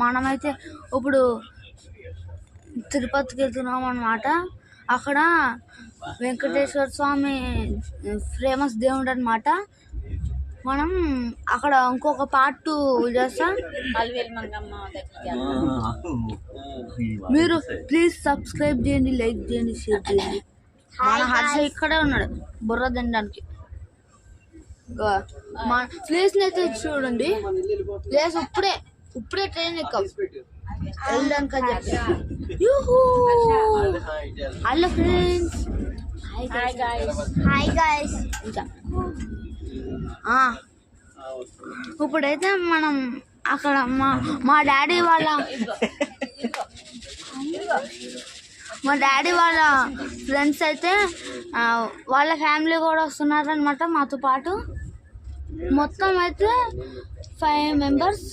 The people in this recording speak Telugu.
మనమైతే ఇప్పుడు తిరుపతికి వెళ్తున్నాం అన్నమాట. అక్కడ వెంకటేశ్వర స్వామి ఫేమస్ దేవుడు అన్నమాట. మనం అక్కడ ఇంకొక పార్ట్ 2 చేస్తాం. మీరు ప్లీజ్ సబ్స్క్రైబ్ చేయండి, లైక్ చేయండి, షేర్ చేయండి. మన హర్ష ఇక్కడే ఉన్నాడు బుర్ర తినడానికి. మన ప్లేస్ అయితే చూడండి. ప్లేస్ ఇప్పుడే ట్రైన్ ఎక్కాం వెళ్ళడానికి అని చెప్పి. Hello friends, hi guys. ఇప్పుడైతే మనం అక్కడ మా డాడీ వాళ్ళ ఫ్రెండ్స్ అయితే వాళ్ళ ఫ్యామిలీ కూడా వస్తున్నారు అనమాట మాతో పాటు. మొత్తం అయితే 5 మెంబర్స్.